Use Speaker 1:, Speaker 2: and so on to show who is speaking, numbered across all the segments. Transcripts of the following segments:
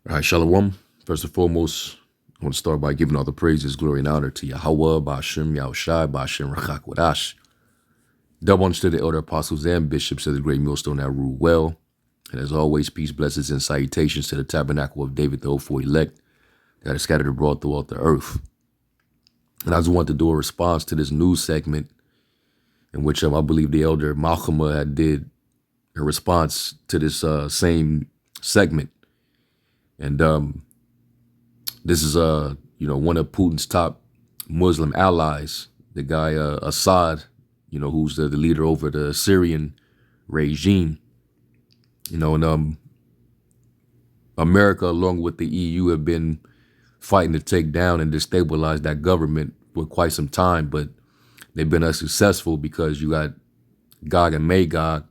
Speaker 1: All right, Shalom. First and foremost, I want to start by giving all the praises, glory, and honor to Yahweh, Ba'ashem, Yahushai, Ba'ashem, Rachak, Wadash. Double honors to the elder apostles and bishops of the great millstone that rule well. And as always, peace, blessings, and salutations to the tabernacle of David, the 04 elect, that is scattered abroad throughout the earth. And I just want to do a response to this news segment in which I believe the elder Malcolm had did a response to this same segment. And this is one of Putin's top Muslim allies, the guy Assad, who's the leader over the Syrian regime. And America, along with the EU, have been fighting to take down and destabilize that government for quite some time, but they've been unsuccessful because you got Gog and Magog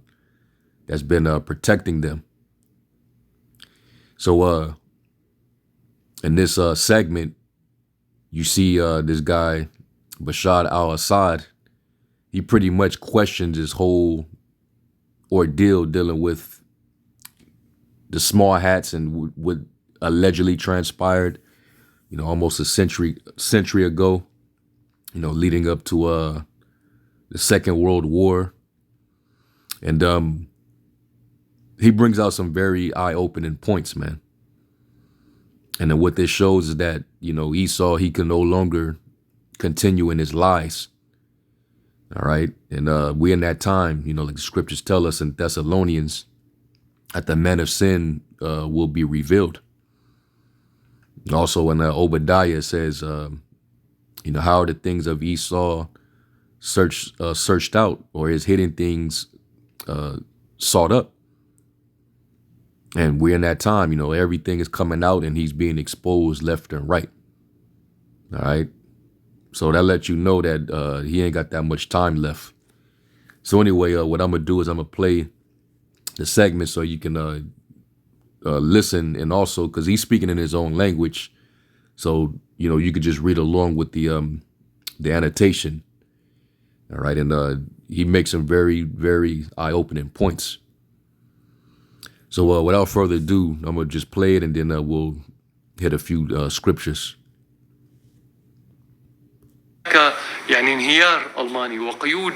Speaker 1: that's been protecting them. So in this segment, you see this guy, Bashar al-Assad. He pretty much questions his whole ordeal dealing with the small hats and what allegedly transpired, almost a century ago, leading up to the Second World War. And he brings out some very eye-opening points, man. And then what this shows is that, Esau, he can no longer continue in his lies. All right. And we in that time, like the scriptures tell us in Thessalonians, that the man of sin will be revealed. And also in Obadiah it says, how are the things of Esau searched out, or his hidden things sought up? And we're in that time, everything is coming out and he's being exposed left and right. All right. So that lets you know that he ain't got that much time left. So anyway, what I'm going to do is I'm going to play the segment so you can listen. And also because he's speaking in his own language. So, you could just read along with the annotation. All right. And he makes some very, very eye-opening points. So without further ado, I'm going to just play it and then we'll hit a few scriptures.
Speaker 2: يعني انهيار ألماني وقيود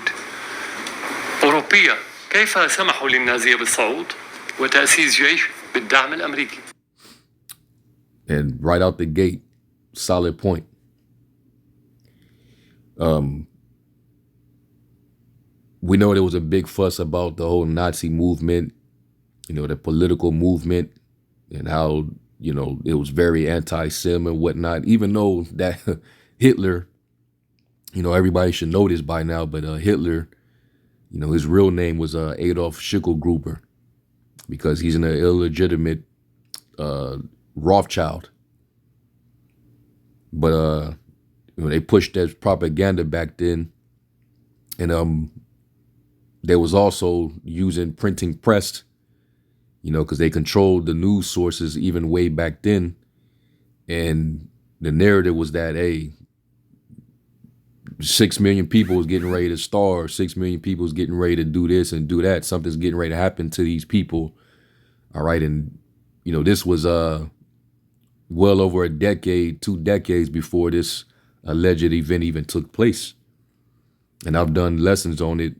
Speaker 2: أوروبية، كيف سمحوا للنازية بالصعود وتأسيس جيش بالدعم الأمريكي؟
Speaker 1: And right out the gate, solid point. We know there was a big fuss about the whole Nazi movement, the political movement, and how, it was very anti-Sem and whatnot, even though that Hitler, everybody should know this by now, but Hitler, his real name was Adolf Schicklgruber, because he's an illegitimate Rothschild. But they pushed that propaganda back then, and they was also using printing press, because they controlled the news sources even way back then. And the narrative was that, hey, 6 million people was getting ready to starve. 6 million people was getting ready to do this and do that. Something's getting ready to happen to these people. All right. And, this was well over a decade, 2 decades before this alleged event even took place. And I've done lessons on it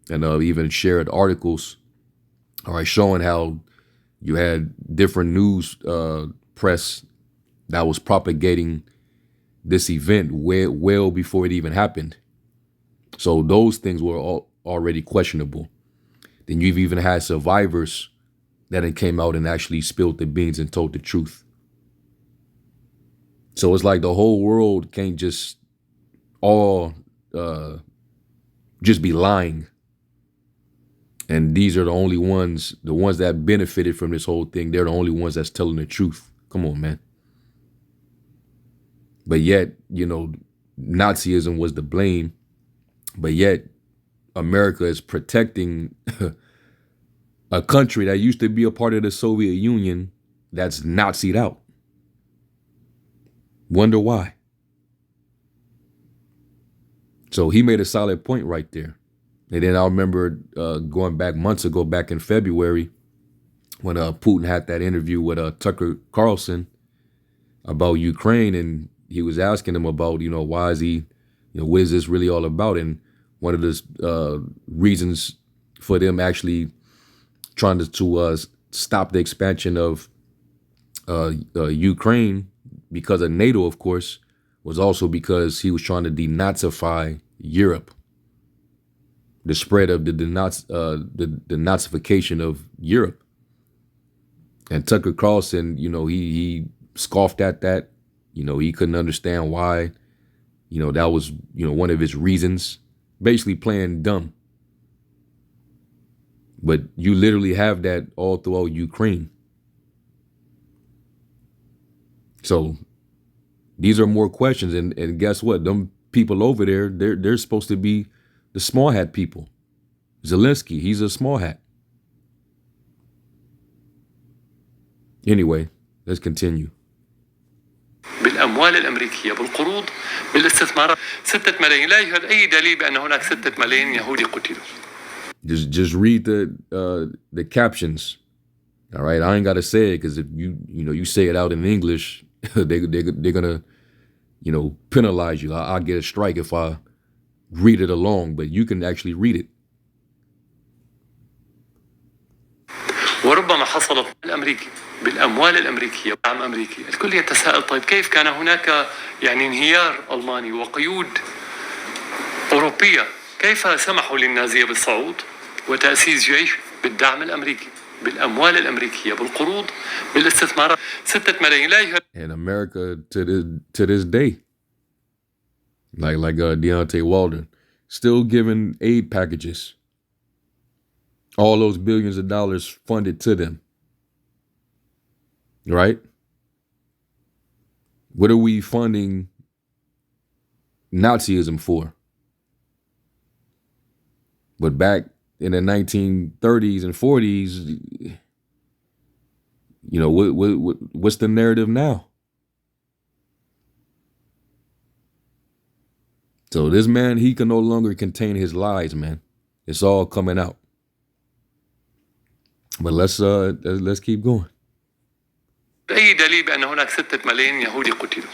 Speaker 1: and even shared articles, all right, showing how you had different news press that was propagating this event well before it even happened. So those things were already questionable. Then you've even had survivors that came out and actually spilled the beans and told the truth. So it's like the whole world can't just all just be lying. And these are the only ones, the ones that benefited from this whole thing. They're the only ones that's telling the truth. Come on, man. But yet, Nazism was the blame. But yet, America is protecting a country that used to be a part of the Soviet Union that's Nazi'd out. Wonder why. So he made a solid point right there. And then I remember going back months ago, back in February, when Putin had that interview with Tucker Carlson about Ukraine, and he was asking him about, why is he, what is this really all about? And one of the reasons for them actually trying to stop the expansion of Ukraine because of NATO, of course, was also because he was trying to denazify Europe, the spread of the denazification of Europe. And Tucker Carlson, he scoffed at that. He couldn't understand why. That was, one of his reasons, basically playing dumb. But you literally have that all throughout Ukraine. So these are more questions. And guess what? Them people over there, they're supposed to be the small hat people. Zelensky, he's a small hat. Anyway, let's continue.
Speaker 2: بالأموال الأمريكية بالقروض بالاستثمارات 6 ملايين لا يوجد أي دليل بأن هناك 6 ملايين يهودي قتلوا.
Speaker 1: Just read the captions. All right, I ain't gotta say it because if you say it out in English, they're gonna penalize you. I'll get a strike if I read it along, but you can actually read it.
Speaker 2: وربما حصلت الأمريكي بالأموال الأمريكية دعم أمريكي. الكل يتساءل طيب كيف كان هناك انهيار ألماني وقيود أوروبية، كيف سمحوا للنازية بالصعود وتأسيس جيش بالدعم الأمريكي بالأموال الأمريكية بالقروض بالاستثمارات 6 ملايين لا يهد.
Speaker 1: And America to this day, like Deontay Wilder, still giving aid packages. All those billions of dollars funded to them. Right? What are we funding Nazism for? But back in the 1930s and 40s, what's the narrative now? So this man, he can no longer contain his lies, man. It's all coming out. But let's keep going.
Speaker 2: أي دليل بأن هناك 6 ملايين يهودي قتلوا.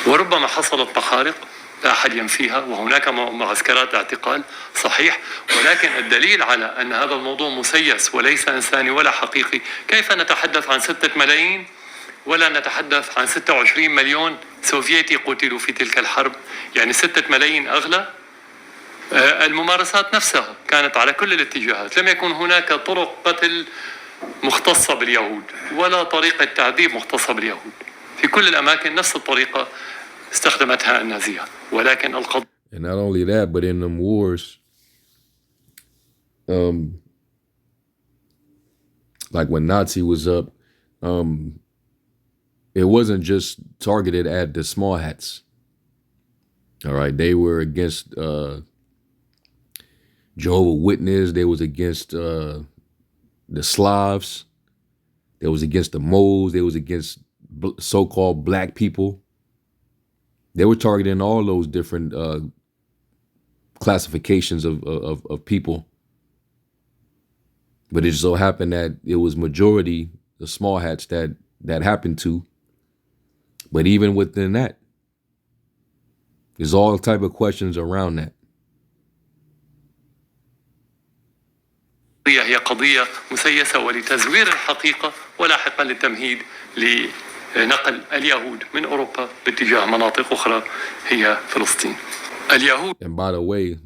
Speaker 2: وربما حصلت محارق لا أحد ينفيها وهناك معسكرات اعتقال صحيح، ولكن الدليل على أن هذا الموضوع مسيس وليس إنساني ولا حقيقي. كيف نتحدث عن 6 ملايين ولا نتحدث عن 26 مليون سوفيتي قتلوا في تلك الحرب؟ يعني 6 ملايين أغلى. الممارسات نفسها كانت على كل الاتجاهات، لم يكن هناك طرق قتل مختصة باليهود ولا طريقة تعذيب مختصة باليهود. في كل الأماكن نفس الطريقة استخدمتها النازية، ولكن القضية.
Speaker 1: And not only that, but in them wars, like when Nazi was up, it wasn't just targeted at the small hats. All right, they were against Jehovah's Witness. They was against the Slavs. They was against the Moles. They was against so-called black people. They were targeting all those different classifications of people. But it just so happened that it was majority the small hats that happened to. But even within that, there's all type of questions around that.
Speaker 2: هي قضية مسيسة ولتزوير الحقيقة ولاحقا للتمهيد لنقل اليهود من أوروبا باتجاه مناطق أخرى هي فلسطين. اليهود.
Speaker 1: And by the way,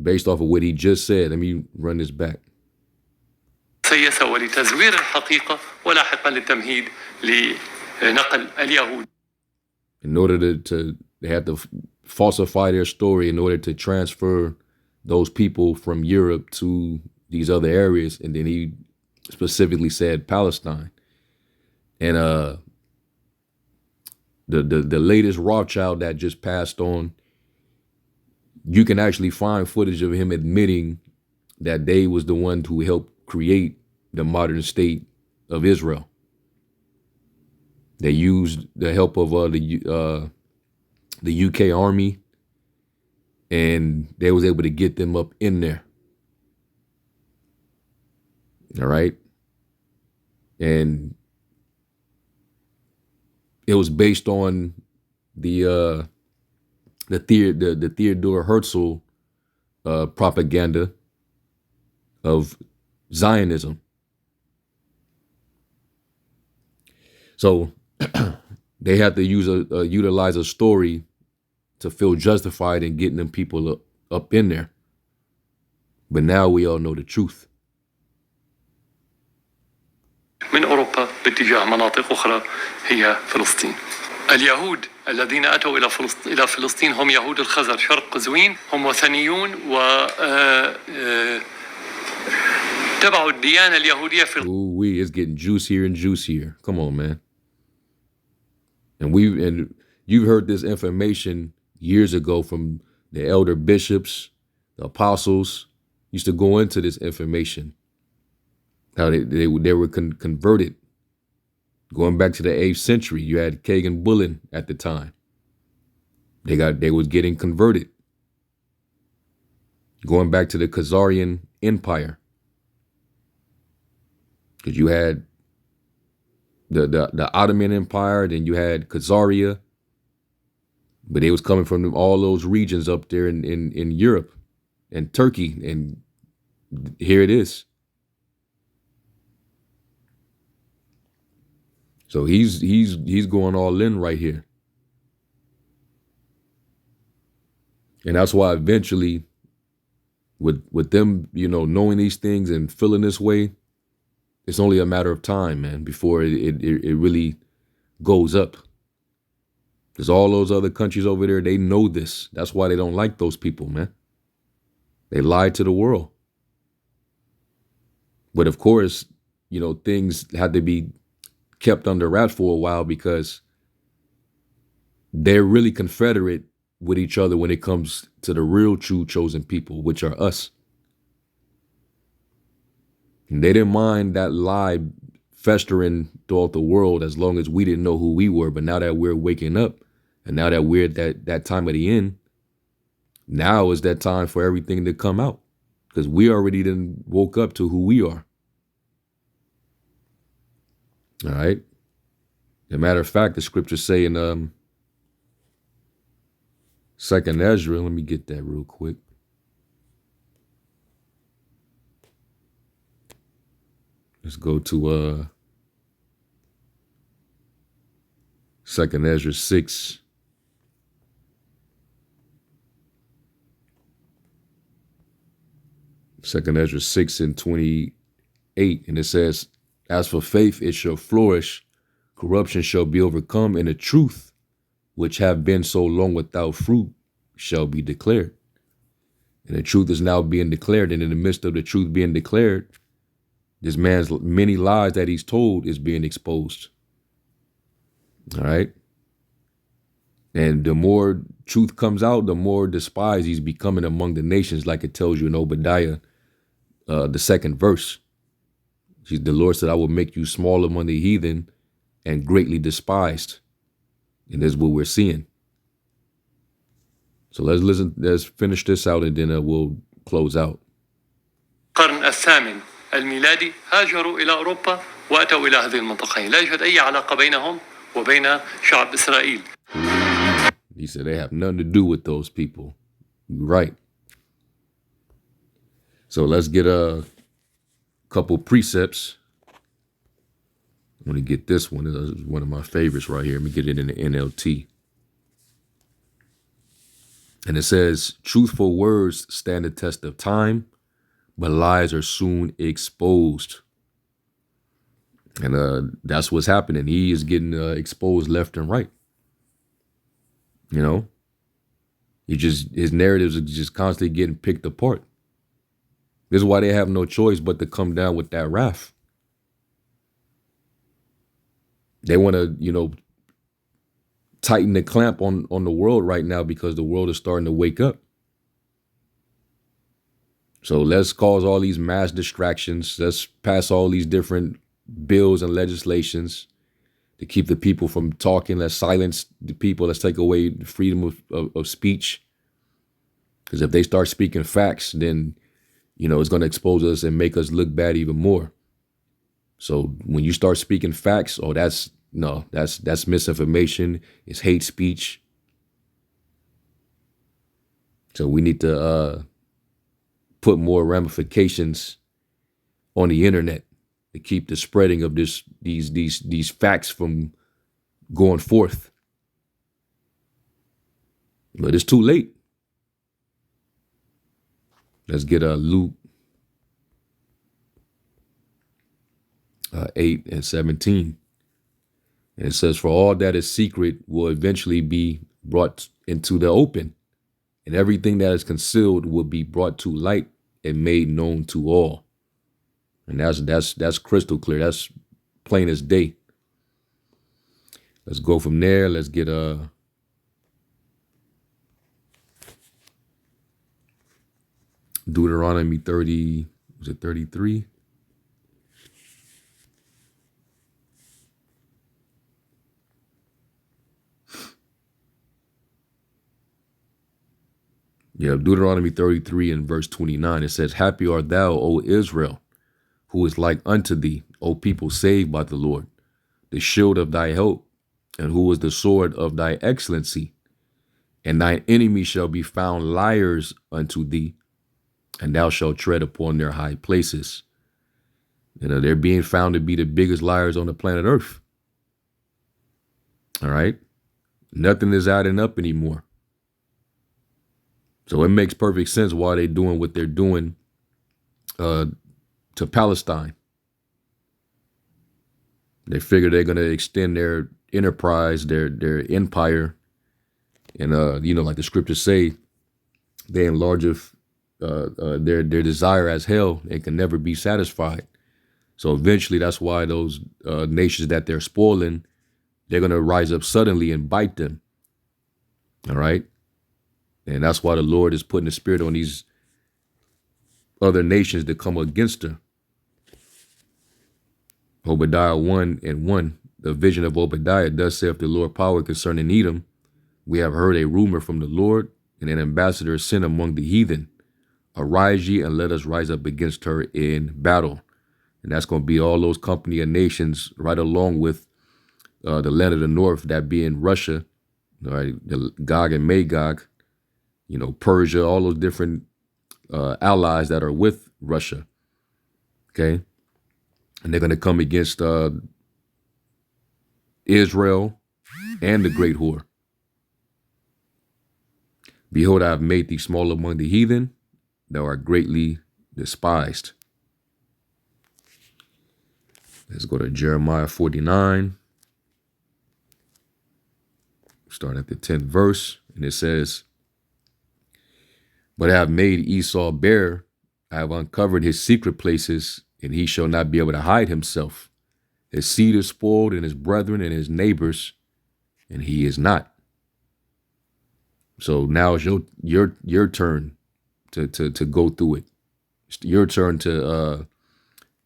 Speaker 1: based off of what he just said, let me run this back.
Speaker 2: مسيسة ولتزوير الحقيقة ولاحقا للتمهيد لنقل اليهود.
Speaker 1: In order they had to falsify their story in order to transfer those people from Europe to these other areas, and then he specifically said Palestine. And the latest Rothschild that just passed on, you can actually find footage of him admitting that they was the one who helped create the modern state of Israel. They used the help of the UK army, and they was able to get them up in there. All right. And it was based on the Theodore Herzl propaganda of Zionism. So they had to utilize a story to feel justified in getting them people up in there. But now we all know the truth.
Speaker 2: من أوروبا باتجاه مناطق أخرى هي فلسطين. اليهود الذين أتوا إلى فلسطين هم يهود الخزر شرق قزوين، هم وثنيون و تبعوا الديانة اليهودية في.
Speaker 1: Ooh, it's getting juicier and juicier. Come on, man. And you've heard this information years ago from the elder bishops, the apostles used to go into this information. How they were converted. Going back to the 8th century, you had Kagan Bullen at the time. They was getting converted. Going back to the Khazarian Empire. Because you had the Ottoman Empire, then you had Khazaria. But they was coming from all those regions up there in Europe and Turkey, and here it is. So he's going all in right here. And that's why eventually with them, knowing these things and feeling this way, it's only a matter of time, man, before it really goes up. Because all those other countries over there, they know this. That's why they don't like those people, man. They lied to the world. But of course, things had to be kept under wraps for a while because they're really confederate with each other when it comes to the real true chosen people, which are us. And they didn't mind that lie festering throughout the world as long as we didn't know who we were. But now that we're waking up and now that we're at that time of the end, now is that time for everything to come out because we already done woke up to who we are. All right. As a matter of fact, the scriptures say in 2nd Ezra, let me get that real quick. Let's go to 2nd Ezra 6. Second Ezra 6 and 28, and it says, "As for faith, it shall flourish, corruption shall be overcome, and the truth, which have been so long without fruit, shall be declared." And the truth is now being declared, and in the midst of the truth being declared, this man's many lies that he's told is being exposed. All right. And the more truth comes out, the more despised he's becoming among the nations, like it tells you in Obadiah, the 2nd verse. The Lord said, "I will make you small among the heathen and greatly despised." And that's what we're seeing. So let's finish this out and then we'll close out.
Speaker 2: القرن الثامن الميلادي هاجروا إلى أوروبا وأتوا إلى هذه المنطقة. لا يوجد أي علاقة بينهم وبين شعب إسرائيل.
Speaker 1: He said they have nothing to do with those people. You're right. So let's get a couple precepts. I'm going to get this one. This is one of my favorites right here. Let me get it in the NLT. And it says, "Truthful words stand the test of time, but lies are soon exposed." And that's what's happening. He is getting exposed left and right. His narratives are just constantly getting picked apart. This is why they have no choice but to come down with that wrath. They want to, tighten the clamp on the world right now because the world is starting to wake up. So let's cause all these mass distractions. Let's pass all these different bills and legislations to keep the people from talking. Let's silence the people. Let's take away the freedom of speech. Because if they start speaking facts, then, it's going to expose us and make us look bad even more. So when you start speaking facts, oh, that's misinformation. It's hate speech. So we need to put more ramifications on the internet to keep the spreading of these facts from going forth. But it's too late. Let's get Luke 8 and 17. And it says, for all that is secret will eventually be brought into the open, and everything that is concealed will be brought to light and made known to all. And that's crystal clear. That's plain as day. Let's go from there. Let's get Deuteronomy 30, was it 33? Yeah, Deuteronomy 33 and verse 29, it says, happy art thou, O Israel, who is like unto thee, O people saved by the Lord, the shield of thy help, and who is the sword of thy excellency. And thine enemies shall be found liars unto thee, and thou shalt tread upon their high places. You know, they're being found to be the biggest liars on the planet Earth. All right? Nothing is adding up anymore. So it makes perfect sense why they're doing what they're doing to Palestine. They figure they're going to extend their enterprise, their empire. And, like the scriptures say, they enlarge their desire as hell and can never be satisfied. So eventually that's why those nations that they're spoiling, they're going to rise up suddenly and bite them. All right. And that's why the Lord is putting the spirit on these other nations to come against her. Obadiah 1 and 1, the vision of Obadiah does say, if the Lord power concerning Edom, we have heard a rumor from the Lord, and an ambassador is sent among the heathen. Arise ye and let us rise up against her in battle. And that's going to be all those company of nations right along with the land of the north, that being Russia, all right, the Gog and Magog, Persia, all those different allies that are with Russia. Okay. And they're going to come against Israel and the great whore. Behold, I have made thee small among the heathen, thou art greatly despised. Let's go to Jeremiah 49. Start at the 10th verse. And it says, but I have made Esau bare. I have uncovered his secret places, and he shall not be able to hide himself. His seed is spoiled, and his brethren and his neighbors, and he is not. So now it's your turn to go through it. It's your turn to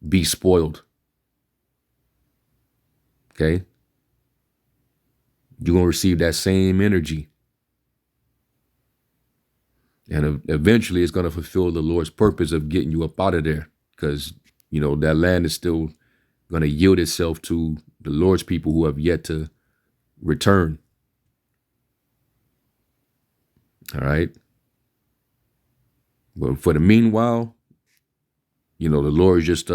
Speaker 1: be spoiled. Okay? You're going to receive that same energy. And eventually it's going to fulfill the Lord's purpose of getting you up out of there, because, that land is still going to yield itself to the Lord's people who have yet to return. All right. But for the meanwhile, the Lord is just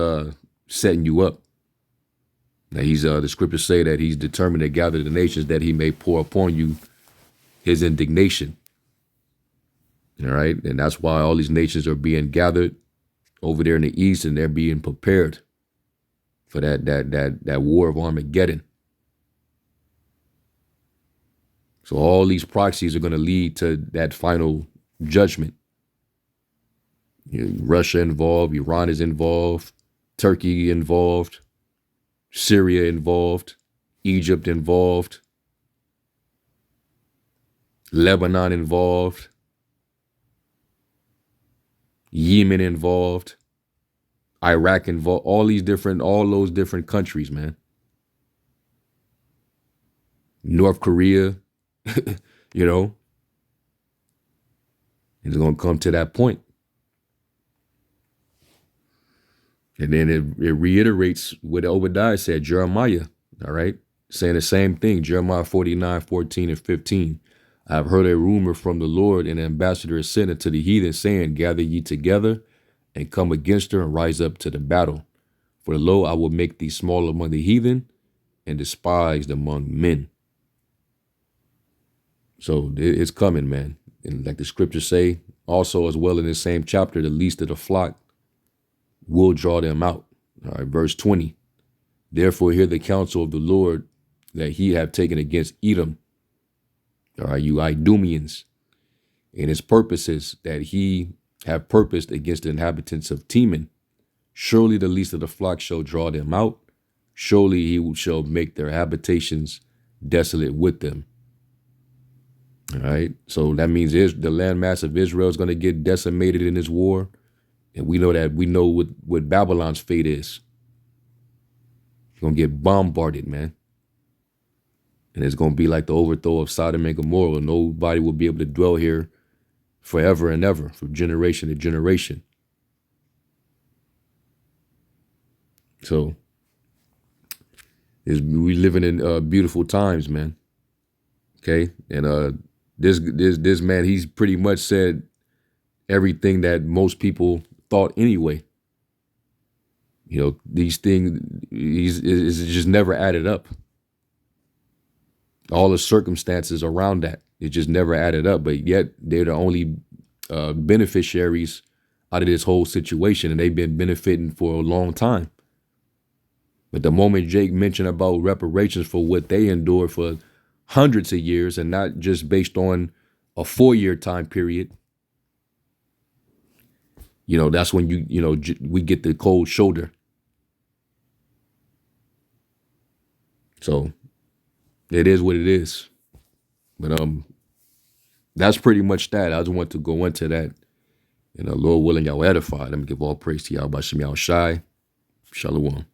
Speaker 1: setting you up. Now the scriptures say that he's determined to gather the nations that he may pour upon you his indignation. All right. And that's why all these nations are being gathered over there in the east, and they're being prepared for that war of Armageddon. So all these proxies are going to lead to that final judgment. Russia involved, Iran is involved, Turkey involved, Syria involved, Egypt involved, Lebanon involved, Yemen involved, Iraq involved, all those different countries, man. North Korea, it's going to come to that point. And then it reiterates what Obadiah said, Jeremiah, all right, saying the same thing, Jeremiah 49:14 and 15. I have heard a rumor from the Lord, and an ambassador is sent unto the heathen, saying, gather ye together and come against her and rise up to the battle. For lo, I will make thee small among the heathen and despised among men. So it's coming, man. And like the scriptures say, also as well in the same chapter, the least of the flock will draw them out. All right, verse 20. Therefore hear the counsel of the Lord that he have taken against Edom. All right, you Idumeans, and his purposes that he have purposed against the inhabitants of Teman. Surely the least of the flock shall draw them out. Surely he shall make their habitations desolate with them. All right, so that means the landmass of Israel is going to get decimated in this war. And we know what Babylon's fate is. It's going to get bombarded, man. And it's going to be like the overthrow of Sodom and Gomorrah. Nobody will be able to dwell here forever and ever, from generation to generation. So we living in beautiful times, man. Okay, and this man, he's pretty much said everything that most people thought anyway. You know, these things is just never added up. All the circumstances around that, it just never added up. But yet they're the only beneficiaries out of this whole situation, and they've been benefiting for a long time. But the moment Jake mentioned about reparations for what they endured for hundreds of years, and not just based on a 4-year time period, you know, that's when we get the cold shoulder. So it is what it is. But that's pretty much that. I just want to go into that. And Lord willing, y'all edified. Let me give all praise to y'all by Shem Shai. Shalom.